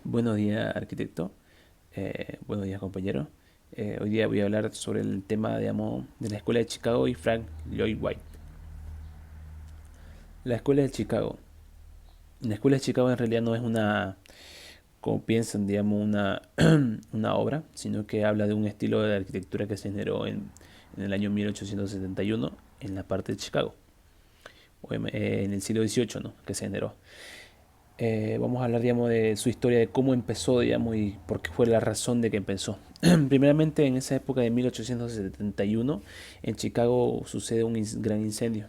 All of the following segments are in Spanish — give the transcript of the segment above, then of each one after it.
Buenos días, arquitecto. Buenos días, compañero. Hoy día voy a hablar sobre el tema, digamos, de la Escuela de Chicago y Frank Lloyd Wright. La Escuela de Chicago. La Escuela de Chicago en realidad no es una, como piensan, digamos, una obra, sino que habla de un estilo de arquitectura que se generó en el año 1871 en la parte de Chicago, en el siglo XVIII, ¿no? Que se generó. Vamos a hablar, digamos, de su historia, de cómo empezó, digamos, y por qué fue la razón de que empezó. Primeramente, en esa época de 1871, en Chicago sucede un gran incendio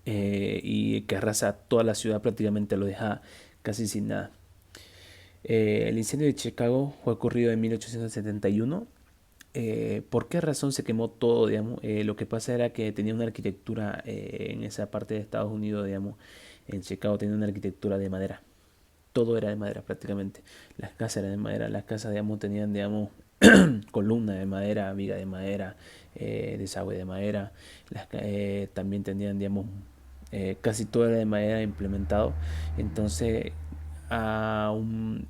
y que arrasa toda la ciudad, prácticamente lo deja casi sin nada. El incendio de Chicago fue ocurrido en 1871. ¿Por qué razón se quemó todo, digamos? Lo que pasa era que tenía una arquitectura en esa parte de Estados Unidos, digamos, en Chicago tenía una arquitectura de madera. Todo era de madera prácticamente. Las casas eran de madera, las casas, digamos, tenían, digamos, columna de madera, viga de madera, desagüe de madera. También tenían, digamos, casi todo era de madera implementado. Entonces,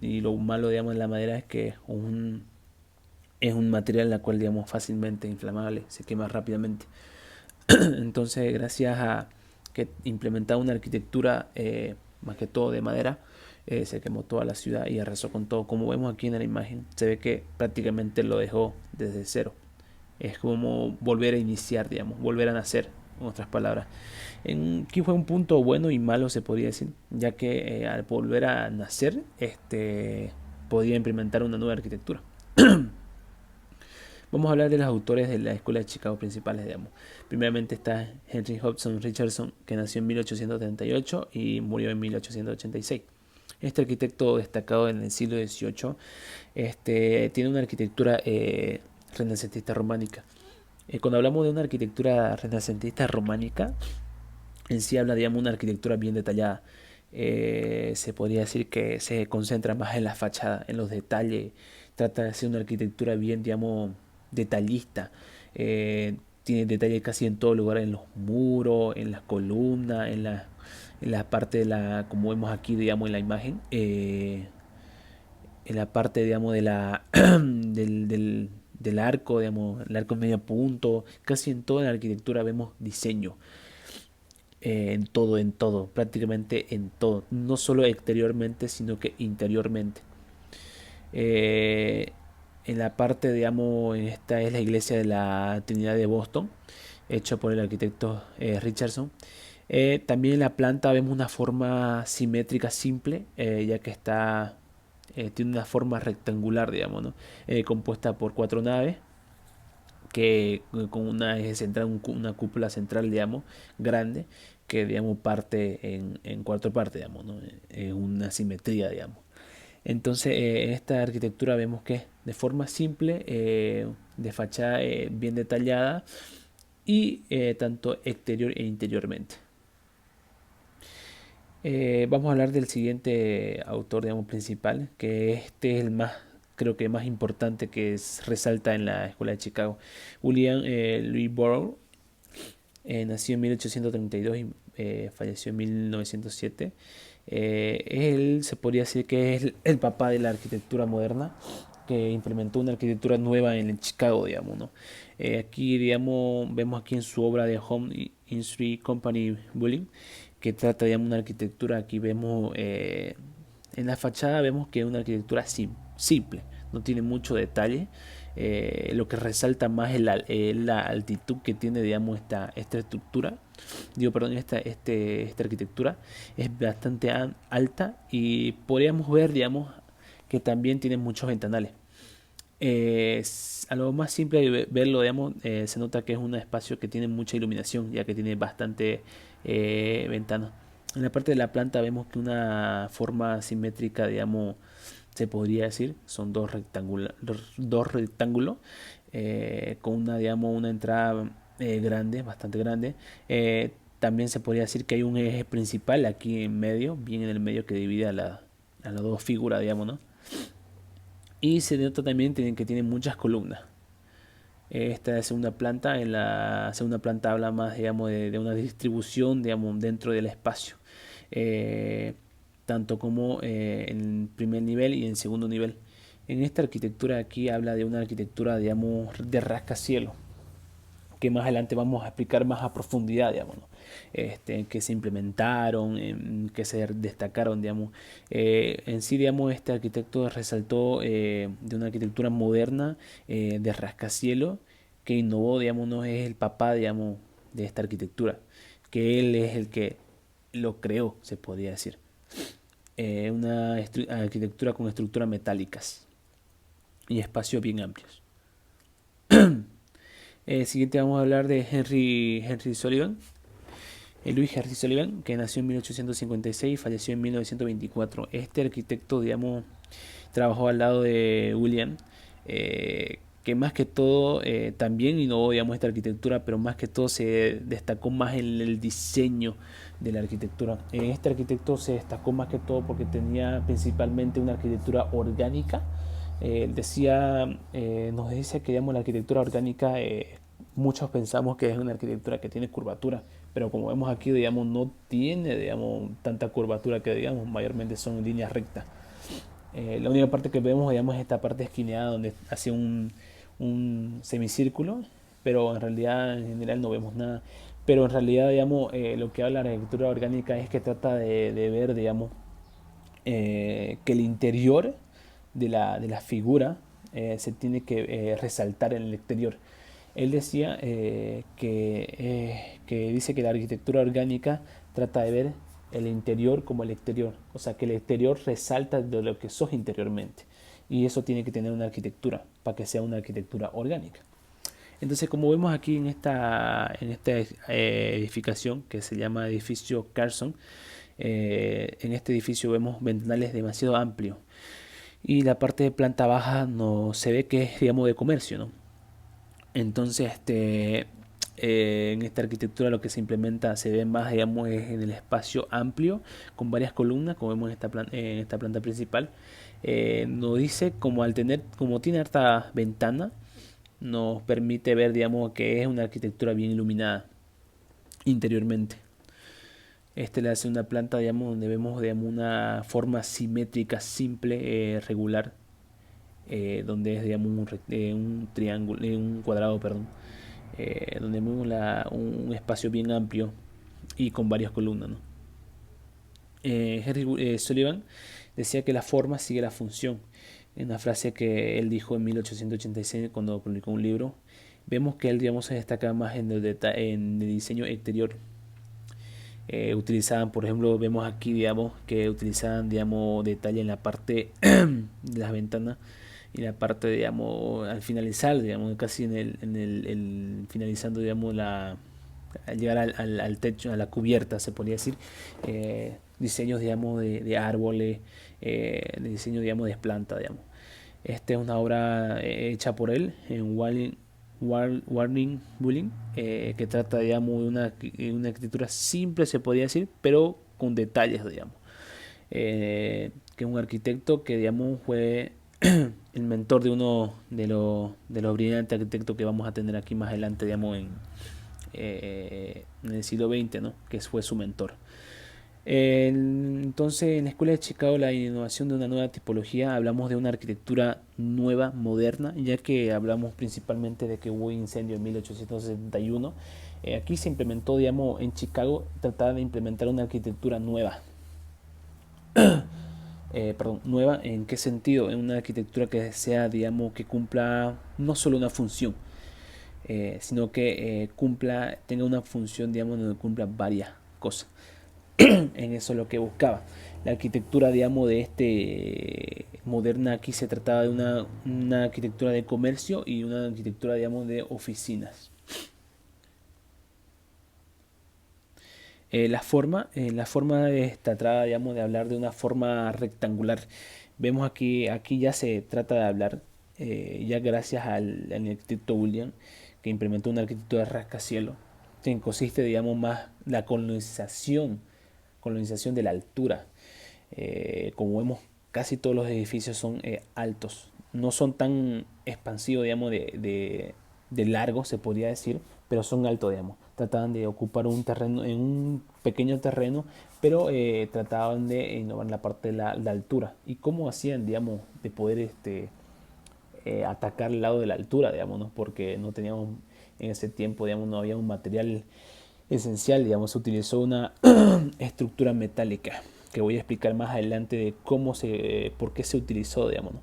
y lo malo, digamos, de la madera es que es un material en la cual, digamos, fácilmente inflamable, se quema rápidamente. Entonces, gracias a que implementaba una arquitectura más que todo de madera, se quemó toda la ciudad y arrasó con todo. Como vemos aquí en la imagen, se ve que prácticamente lo dejó desde cero. Es como volver a iniciar, digamos, volver a nacer, en otras palabras. Aquí fue un punto bueno y malo, se podría decir, ya que al volver a nacer, podía implementar una nueva arquitectura. Vamos a hablar de los autores de la Escuela de Chicago principales, digamos. Primeramente está Henry Hobson Richardson, que nació en 1838 y murió en 1886. Este arquitecto destacado en el siglo XVIII tiene una arquitectura renacentista románica. Cuando hablamos de una arquitectura renacentista románica, en sí habla, digamos, una arquitectura bien detallada. Se podría decir que se concentra más en la fachada, en los detalles. Trata de hacer una arquitectura bien, digamos, detallista. Tiene detalles casi en todo lugar, en los muros, en las columnas, en la parte de la, como vemos aquí, digamos, en la imagen. En la parte, digamos, de del arco, digamos, el arco en medio punto. Casi en toda la arquitectura vemos diseño en todo, prácticamente en todo, no solo exteriormente, sino que interiormente. Eh, en la parte, digamos, esta es la iglesia de la Trinidad de Boston, hecha por el arquitecto Richardson. También en la planta vemos una forma simétrica simple, ya que tiene una forma rectangular, digamos, ¿no? Compuesta por cuatro naves que con una eje central, una cúpula central, digamos, grande, que digamos parte en cuatro partes, digamos, ¿no? En una simetría, digamos. Entonces, en esta arquitectura vemos que de forma simple, de fachada bien detallada y tanto exterior e interiormente. Vamos a hablar del siguiente autor, digamos, principal, que este es el más, creo que más importante que resalta en la Escuela de Chicago. William Louis Burroughs nació en 1832 y falleció en 1907. Él se podría decir que es el papá de la arquitectura moderna, que implementó una arquitectura nueva en Chicago, digamos, ¿no? Aquí, digamos, vemos aquí en su obra de Home Industry Company Building, que trata, digamos, una arquitectura, aquí vemos, en la fachada vemos que es una arquitectura simple, no tiene mucho detalle. Lo que resalta más es la altitud que tiene, digamos, esta estructura, digo, perdón, esta arquitectura es bastante alta y podríamos ver, digamos, que también tiene muchos ventanales. A lo más simple de verlo, digamos, se nota que es un espacio que tiene mucha iluminación, ya que tiene bastante ventanas. En la parte de la planta vemos que una forma simétrica, digamos, se podría decir, son dos rectángulos con una, digamos, una entrada grande, bastante grande. También se podría decir que hay un eje principal aquí en medio, bien en el medio que divide a las dos figuras, digamos, ¿no? Y se nota también que tiene muchas columnas. Esta es segunda planta, en la segunda planta habla más, digamos, de una distribución, digamos, dentro del espacio. Eh, tanto como en primer nivel y en segundo nivel. En esta arquitectura aquí habla de una arquitectura, digamos, de rascacielos, que más adelante vamos a explicar más a profundidad, digamos, ¿no? Que se implementaron, que se destacaron, digamos. En sí, digamos, este arquitecto resaltó de una arquitectura moderna de rascacielos que innovó, digamos, no es el papá, digamos, de esta arquitectura, que él es el que lo creó, se podría decir. Una arquitectura con estructuras metálicas y espacios bien amplios. Siguiente vamos a hablar de Henry Sullivan. Louis Henry Sullivan, que nació en 1856 y falleció en 1924. Este arquitecto, digamos, trabajó al lado de William, que más que todo también innovó, digamos, esta arquitectura, pero más que todo se destacó más en el diseño de la arquitectura. Este arquitecto se destacó más que todo porque tenía principalmente una arquitectura orgánica. Nos decía que, digamos, la arquitectura orgánica, muchos pensamos que es una arquitectura que tiene curvatura, pero como vemos aquí, digamos, no tiene, digamos, tanta curvatura que, digamos, mayormente son líneas rectas. La única parte que vemos, digamos, es esta parte esquineada donde hace un semicírculo, pero en realidad en general no vemos nada. Pero en realidad, digamos, lo que habla la arquitectura orgánica es que trata de ver, digamos, que el interior de la figura se tiene que resaltar en el exterior. Él decía que dice que la arquitectura orgánica trata de ver el interior como el exterior, o sea que el exterior resalta de lo que sos interiormente, y eso tiene que tener una arquitectura para que sea una arquitectura orgánica. Entonces, como vemos aquí en esta edificación que se llama edificio Carson, en este edificio vemos ventanales demasiado amplios y la parte de planta baja no se ve que es, digamos, de comercio, ¿no? Entonces, en esta arquitectura lo que se implementa, se ve más, digamos, es en el espacio amplio con varias columnas, como vemos en esta planta principal. Nos dice como al tener, como tiene harta ventana, nos permite ver, digamos, que es una arquitectura bien iluminada interiormente. Este le hace una planta, digamos, donde vemos, digamos, una forma simétrica, simple, regular, donde es, digamos, un triángulo, un cuadrado, perdón, donde vemos un espacio bien amplio y con varias columnas, ¿no? Henry Sullivan decía que la forma sigue la función. En una frase que él dijo en 1886 cuando publicó un libro, vemos que él, digamos, se destaca más en el diseño exterior. Utilizaban, por ejemplo, vemos aquí, digamos, que utilizaban, digamos, detalle en la parte de las ventanas y la parte, digamos, al finalizar, digamos, casi finalizando, digamos, al llegar al techo, a la cubierta, se podría decir, diseños, digamos, de árboles, de diseño, digamos, de planta, digamos. Esta es una obra hecha por él en Warning Bullying, que trata, digamos, de una arquitectura simple, se podría decir, pero con detalles, digamos. Que es un arquitecto que, digamos, fue el mentor de uno de los brillantes arquitectos que vamos a tener aquí más adelante, digamos, en el siglo XX, ¿no? Que fue su mentor. Entonces, en la Escuela de Chicago, la innovación de una nueva tipología, hablamos de una arquitectura nueva, moderna, ya que hablamos principalmente de que hubo incendio en 1871. Aquí se implementó, digamos, en Chicago, trataba de implementar una arquitectura nueva. Perdón, nueva, ¿en qué sentido? En una arquitectura que sea, digamos, que cumpla no solo una función, sino que tenga una función, digamos, donde cumpla varias cosas. En eso es lo que buscaba. La arquitectura, digamos, de moderna aquí se trataba de una arquitectura de comercio y una arquitectura, digamos, de oficinas. La forma trataba, digamos, de hablar de una forma rectangular. Vemos aquí ya se trata de hablar, ya gracias al arquitecto William, que implementó una arquitectura de rascacielos, que consiste, digamos, más la colonización de la altura. Como vemos, casi todos los edificios son altos. No son tan expansivos, digamos, de largo, se podría decir, pero son altos, digamos. trataban de ocupar un terreno, en un pequeño terreno, pero trataban de innovar la parte de la altura. ¿Y cómo hacían, digamos, de poder atacar el lado de la altura, digamos, ¿no? Porque no teníamos en ese tiempo, digamos, no había un material esencial, digamos, se utilizó una estructura metálica que voy a explicar más adelante de por qué se utilizó, digamos, ¿no?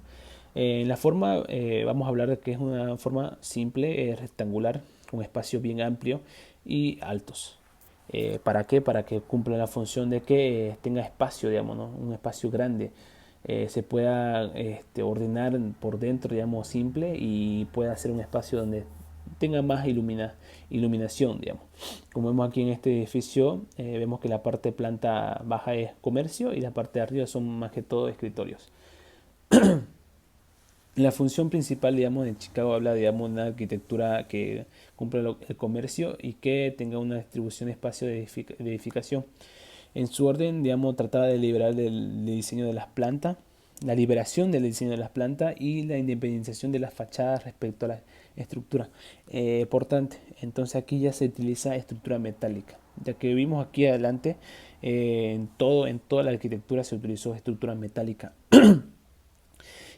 En la forma, vamos a hablar de que es una forma simple, rectangular, con espacios bien amplios y altos. ¿Para qué? Para que cumpla la función de que tenga espacio, digamos, ¿no? Un espacio grande. Se pueda ordenar por dentro, digamos, simple y pueda ser un espacio donde tenga más iluminación, digamos. Como vemos aquí en este edificio, vemos que la parte de planta baja es comercio y la parte de arriba son más que todo escritorios. La función principal, digamos, de Chicago habla, digamos, de una arquitectura que cumpla el comercio y que tenga una distribución de espacio de edificación. En su orden, digamos, trataba de liberar del diseño de las plantas, la liberación del diseño de las plantas y la independización de las fachadas respecto a la estructura. Importante, entonces aquí ya se utiliza estructura metálica, ya que vimos aquí adelante, en toda la arquitectura se utilizó estructura metálica.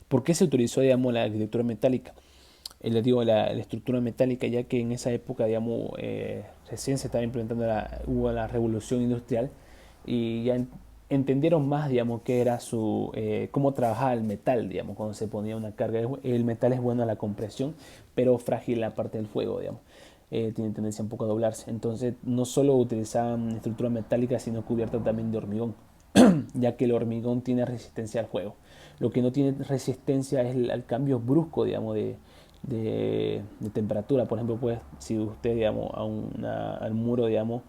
¿Por qué se utilizó, digamos, la arquitectura metálica? Les digo, la estructura metálica, ya que en esa época, digamos, recién se estaba implementando, hubo la revolución industrial y ya entendieron más, digamos, qué era cómo trabajaba el metal, digamos, cuando se ponía una carga. El metal es bueno a la compresión, pero frágil la parte del fuego, digamos. Tiene tendencia un poco a doblarse. Entonces, no solo utilizaban estructura metálica, sino cubierta también de hormigón, ya que el hormigón tiene resistencia al fuego. Lo que no tiene resistencia es el cambio brusco, digamos, de temperatura. Por ejemplo, pues, si usted, digamos, al muro, digamos,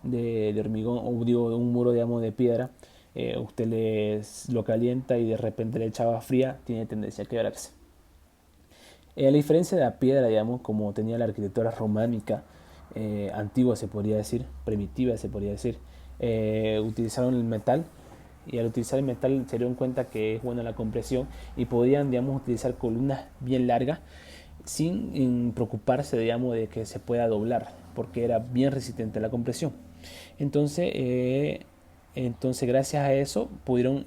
de hormigón, o digo, de un muro, digamos, de piedra, usted lo calienta y de repente le echa agua fría, tiene tendencia a quebrarse. A la diferencia de la piedra, digamos, como tenía la arquitectura románica, antigua se podría decir, primitiva se podría decir, utilizaron el metal, y al utilizar el metal se dieron cuenta que es buena la compresión y podían, digamos, utilizar columnas bien largas sin preocuparse, digamos, de que se pueda doblar, porque era bien resistente a la compresión. Entonces, entonces gracias a eso pudieron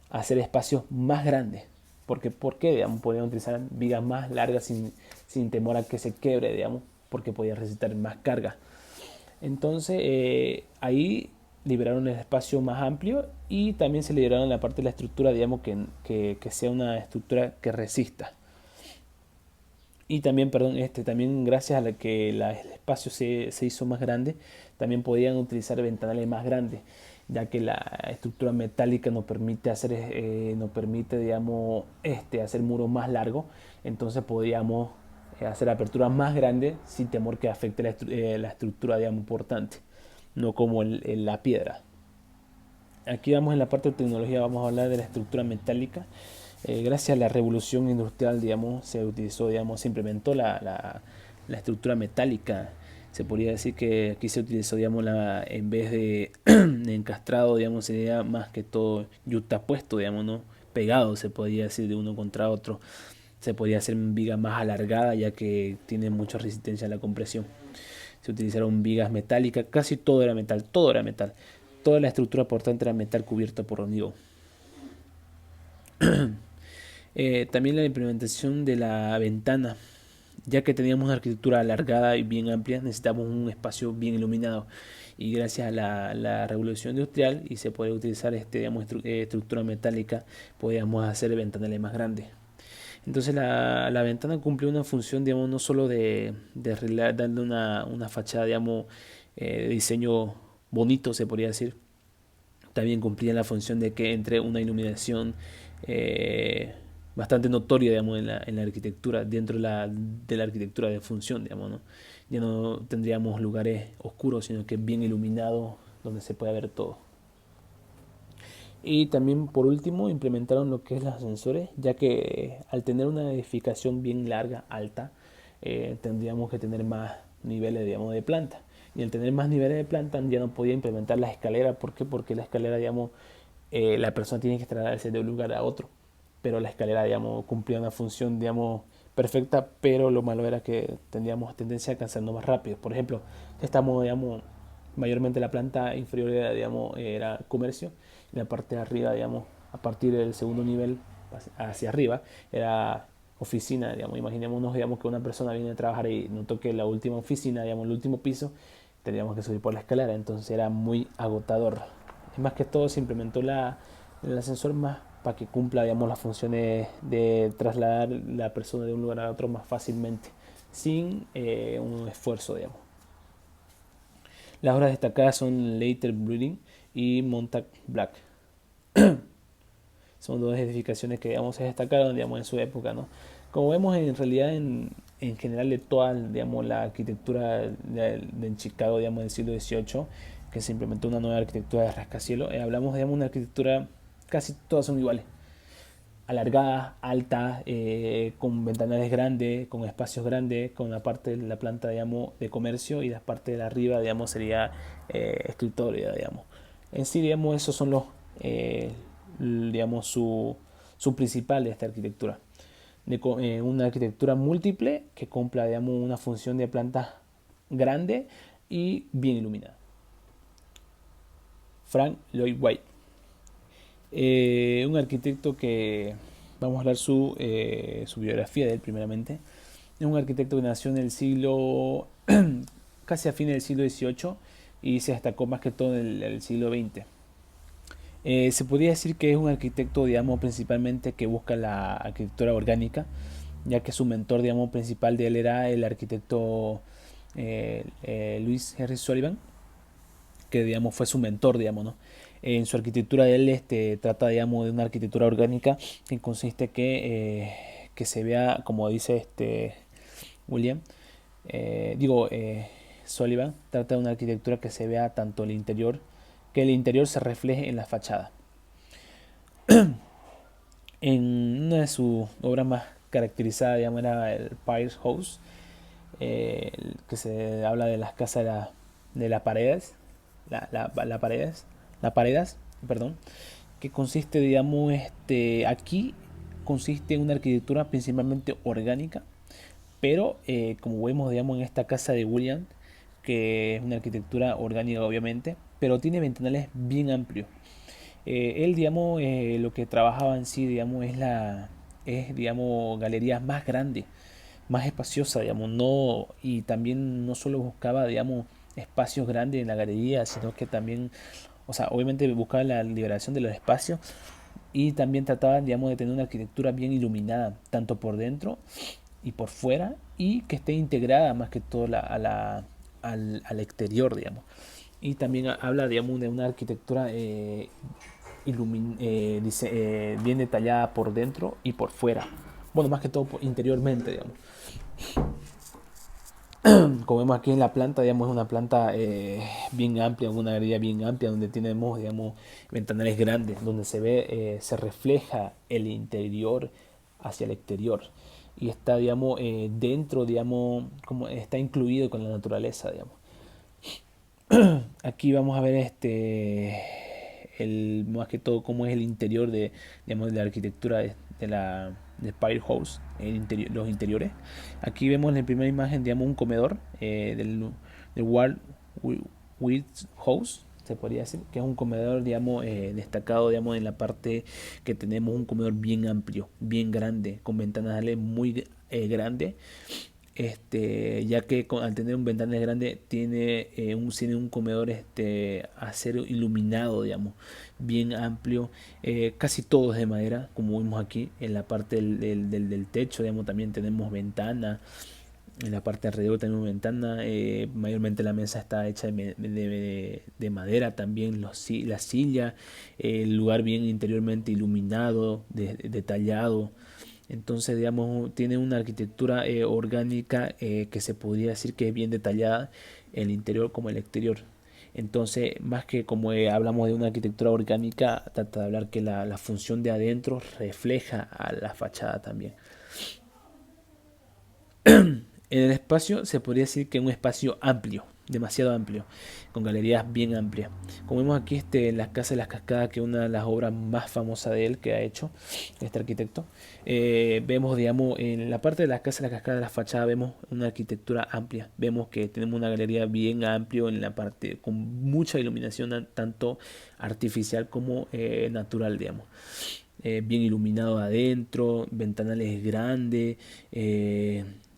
hacer espacios más grandes. Porque, ¿por qué? Digamos, podían utilizar vigas más largas sin temor a que se quiebre, digamos, porque podía resistir más carga. Entonces, ahí liberaron el espacio más amplio y también se liberaron la parte de la estructura, digamos, que sea una estructura que resista. Y también, perdón, también gracias a la que el espacio se hizo más grande, también podían utilizar ventanales más grandes, ya que la estructura metálica nos permite, digamos, hacer muros más largos. Entonces podíamos hacer aperturas más grandes sin temor que afecte la estructura, digamos, importante, no como la piedra. Aquí vamos en la parte de tecnología, vamos a hablar de la estructura metálica. Gracias a la revolución industrial, digamos, se utilizó, digamos, se implementó la estructura metálica. Se podría decir que aquí se utilizó, digamos, en vez de encastrado, digamos, sería más que todo yuxtapuesto, digamos, ¿no? Pegado, se podría decir, de uno contra otro. Se podría hacer viga más alargada, ya que tiene mucha resistencia a la compresión. Se utilizaron vigas metálicas, casi todo era metal, todo era metal. Toda la estructura portante era metal cubierto por hormigón. También la implementación de la ventana. Ya que teníamos una arquitectura alargada y bien amplia, necesitamos un espacio bien iluminado. Y gracias a la revolución industrial y se puede utilizar digamos, estructura metálica, podíamos hacer ventanales más grandes. Entonces la ventana cumplió una función, digamos, no solo de darle una fachada, digamos, de diseño bonito, se podría decir. También cumplía la función de que entre una iluminación eh, bastante notoria, digamos, en la arquitectura, dentro de la arquitectura de función, digamos, ¿no? Ya no tendríamos lugares oscuros, sino que bien iluminados, donde se puede ver todo. Y también por último implementaron lo que es los ascensores, ya que al tener una edificación bien larga, alta, tendríamos que tener más niveles, digamos, de planta. Y al tener más niveles de planta ya no podía implementar la escalera. ¿Por qué? Porque la escalera, digamos, la persona tiene que trasladarse de un lugar a otro. Pero la escalera, digamos, cumplía una función, digamos, perfecta, pero lo malo era que teníamos tendencia a cansarnos más rápido. Por ejemplo, estamos, digamos, mayormente la planta inferior era, digamos, era comercio, y la parte de arriba, digamos, a partir del segundo nivel hacia arriba, era oficina, digamos. Imaginémonos, digamos, que una persona viene a trabajar y notó que la última oficina, digamos, el último piso, teníamos que subir por la escalera, entonces era muy agotador. Y más que todo se implementó el ascensor más para que cumpla, digamos, las funciones de trasladar la persona de un lugar a otro más fácilmente, sin un esfuerzo, digamos. Las obras destacadas son Later Breeding y Montague Black. Son dos edificaciones que, digamos, se destacaron, digamos, en su época, ¿no? Como vemos, en realidad, en general de toda, digamos, la arquitectura de Chicago, digamos, del siglo XVIII, que se implementó una nueva arquitectura de rascacielos, hablamos, digamos, de una arquitectura, casi todas son iguales, alargadas, altas, con ventanales grandes, con espacios grandes, con la parte de la planta, digamos, de comercio, y la parte de arriba, digamos, sería escritorio, digamos. En sí, digamos, esos son los, digamos, su principal de esta arquitectura. Una arquitectura múltiple que cumpla, digamos, una función de planta grande y bien iluminada. Frank Lloyd Wright. Un arquitecto que vamos a hablar su biografía de él primeramente. Es un arquitecto que nació en el siglo, casi a fines del siglo XVIII, y se destacó más que todo en el siglo XX. Se podría decir que es un arquitecto, digamos, principalmente que busca la arquitectura orgánica, ya que su mentor, digamos, principal de él era el arquitecto Louis Henry Sullivan, que, digamos, fue su mentor, digamos, ¿no? En su arquitectura él trata, digamos, de una arquitectura orgánica que consiste que se vea, como dice William, Sullivan, trata de una arquitectura que se vea tanto el interior, que el interior se refleje en la fachada. En una de sus obras más caracterizadas, digamos, era el Piers House, que se habla de las casas de las paredes, la paredes, las paredes, perdón, que consiste, digamos, aquí consiste en una arquitectura principalmente orgánica, pero como vemos, digamos, en esta casa de William, que es una arquitectura orgánica obviamente, pero tiene ventanales bien amplios. Él, digamos, lo que trabajaba en sí, digamos, digamos, galerías más grandes, más espaciosas, digamos, no, y también no solo buscaba, digamos, espacios grandes en la galería, sino que también, o sea, obviamente buscaba la liberación de los espacios, y también trataba, digamos, de tener una arquitectura bien iluminada, tanto por dentro y por fuera, y que esté integrada más que todo al exterior, digamos. Y también habla, digamos, de una arquitectura bien detallada por dentro y por fuera. Bueno, más que todo interiormente, digamos. Como vemos aquí en la planta, digamos, es una planta bien amplia, una galería bien amplia, donde tenemos, digamos, ventanales grandes, donde se refleja el interior hacia el exterior. Y está, digamos, dentro, digamos, como está incluido con la naturaleza, digamos. Aquí vamos a ver más que todo cómo es el interior digamos, de la arquitectura de Firehouse, los interiores. Aquí vemos en la primera imagen, digamos, un comedor del Ward House, se podría decir, que es un comedor, digamos, destacado, digamos, en la parte que tenemos un comedor bien amplio, bien grande, con ventanas muy grandes, ya que al tener un ventanal grande tiene un comedor acero iluminado, digamos, bien amplio, casi todo es de madera, como vimos aquí en la parte del techo, digamos, también tenemos ventana, en la parte de alrededor tenemos ventana, mayormente la mesa está hecha de madera, también la silla, el lugar bien interiormente iluminado, detallado. Entonces, digamos, tiene una arquitectura orgánica que se podría decir que es bien detallada, el interior como el exterior. Entonces, más que como hablamos de una arquitectura orgánica, trata de hablar que la función de adentro refleja a la fachada también. En el espacio se podría decir que es un espacio amplio, demasiado amplio, con galerías bien amplias. Como vemos aquí en la Casa de las Cascadas, que es una de las obras más famosas de él que ha hecho este arquitecto, vemos, digamos, en la parte de la Casa de las Cascadas, de la fachada, vemos una arquitectura amplia. Vemos que tenemos una galería bien amplia en la parte, con mucha iluminación, tanto artificial como natural, digamos. Bien iluminado adentro, ventanales grandes,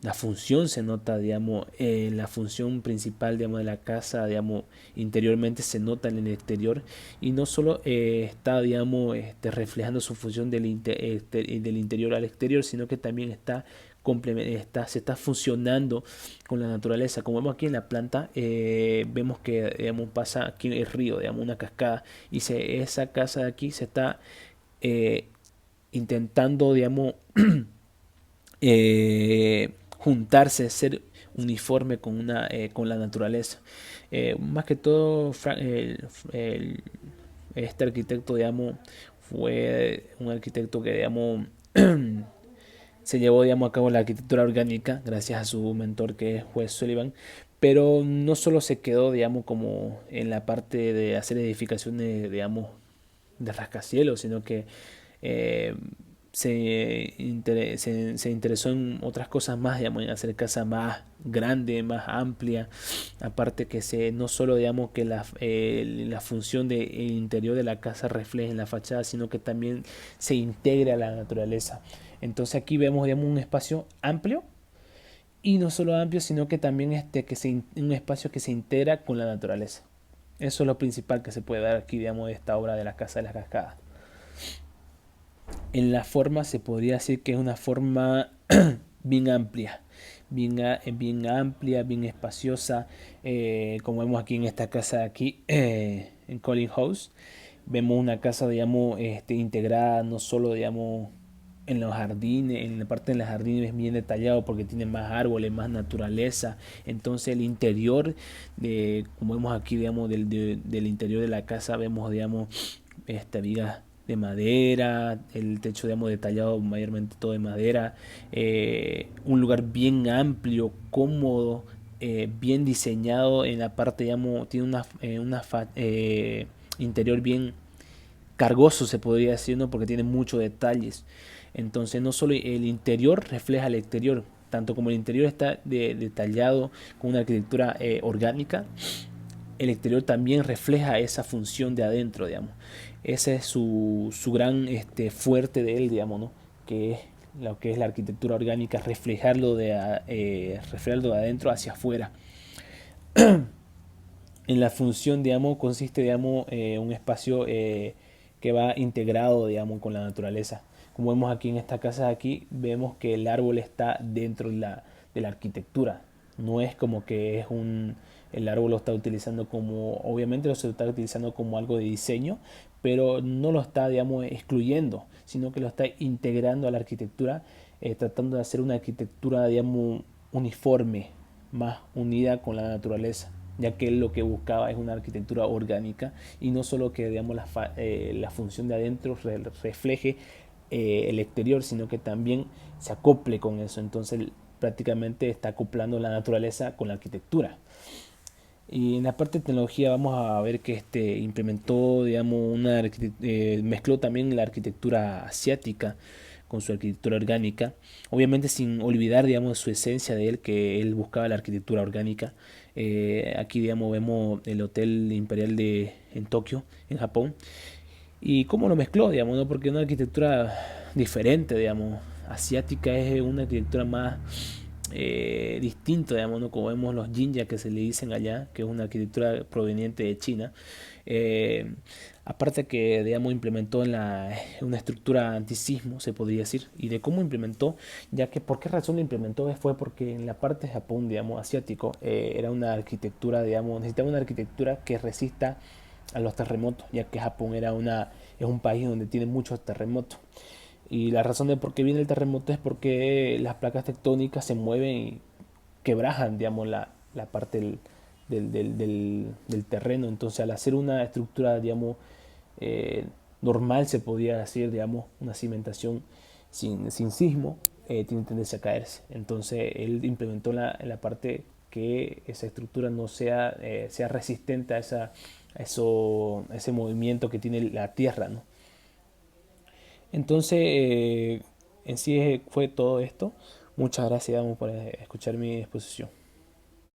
la función se nota, digamos, la función principal, digamos, de la casa, digamos, interiormente se nota en el exterior, y no solo está, digamos, reflejando su función del interior al exterior, sino que también se está fusionando con la naturaleza. Como vemos aquí en la planta, vemos que, digamos, pasa aquí el río, digamos, una cascada, y esa casa de aquí se está eh, intentando, digamos, juntarse, ser uniforme con la naturaleza. Más que todo, este arquitecto, digamos, fue un arquitecto que, digamos, se llevó, digamos, a cabo la arquitectura orgánica gracias a su mentor, que es Wes Sullivan. Pero no solo se quedó, digamos, como en la parte de hacer edificaciones, digamos, de rascacielos, sino que eh, se interesó en otras cosas más, digamos, en hacer casa más grande, más amplia. Aparte que no solo, digamos, que la función del interior de la casa refleje en la fachada, sino que también se integra a la naturaleza. Entonces aquí vemos, digamos, un espacio amplio, y no solo amplio, sino que también un espacio que se integra con la naturaleza. Eso es lo principal que se puede dar aquí, digamos, de esta obra de la Casa de las Cascadas. En la forma se podría decir que es una forma bien amplia, bien amplia, bien espaciosa, como vemos aquí en esta casa de aquí, en Colin House. Vemos una casa, digamos, integrada no solo, digamos, en los jardines, en la parte de los jardines es bien detallado porque tiene más árboles, más naturaleza. Entonces el interior, como vemos aquí, digamos, del interior de la casa, vemos, digamos, vigas de madera, el techo, digamos, detallado mayormente todo de madera, un lugar bien amplio, cómodo, bien diseñado en la parte, digamos, tiene interior bien cargoso, se podría decir, ¿no? Porque tiene muchos detalles. Entonces no solo el interior refleja el exterior, tanto como el interior está detallado con una arquitectura orgánica, el exterior también refleja esa función de adentro, digamos. Ese es su gran fuerte de él, digamos, ¿no? Que es lo que es la arquitectura orgánica, reflejarlo de adentro hacia afuera. En la función, digamos, consiste, digamos, un espacio que va integrado, digamos, con la naturaleza. Como vemos aquí en esta casa de aquí, vemos que el árbol está dentro de la arquitectura. No es como que el árbol lo está utilizando como, obviamente lo está utilizando como algo de diseño, pero no lo está, digamos, excluyendo, sino que lo está integrando a la arquitectura, tratando de hacer una arquitectura, digamos, uniforme, más unida con la naturaleza, ya que él lo que buscaba es una arquitectura orgánica, y no solo que, digamos, la función de adentro refleje el exterior, sino que también se acople con eso. Entonces prácticamente está acoplando la naturaleza con la arquitectura. Y en la parte de tecnología vamos a ver que implementó, digamos, mezcló también la arquitectura asiática con su arquitectura orgánica, obviamente sin olvidar, digamos, su esencia de él, que él buscaba la arquitectura orgánica. Aquí, digamos, vemos el Hotel Imperial en Tokio, en Japón, y cómo lo mezcló, digamos, ¿no? Porque es una arquitectura diferente, digamos, asiática, es una arquitectura más distinta, digamos, ¿no? Como vemos los Jinja, que se le dicen allá, que es una arquitectura proveniente de China. Eh, Aparte que, digamos, implementó una estructura antisismo, se podría decir, y de cómo implementó, ya que por qué razón lo implementó fue porque en la parte de Japón, digamos, asiático, era una arquitectura, digamos, necesitaba una arquitectura que resista a los terremotos, ya que Japón es un país donde tiene muchos terremotos. Y la razón de por qué viene el terremoto es porque las placas tectónicas se mueven y quebrajan, digamos, la parte del terreno. Entonces, al hacer una estructura, digamos, normal, se podría decir, digamos, una cimentación sin sismo, tiene tendencia a caerse. Entonces, él implementó la parte que esa estructura no sea resistente a ese movimiento que tiene la Tierra, ¿no? Entonces, en sí fue todo esto. Muchas gracias, Amo, por escuchar mi exposición.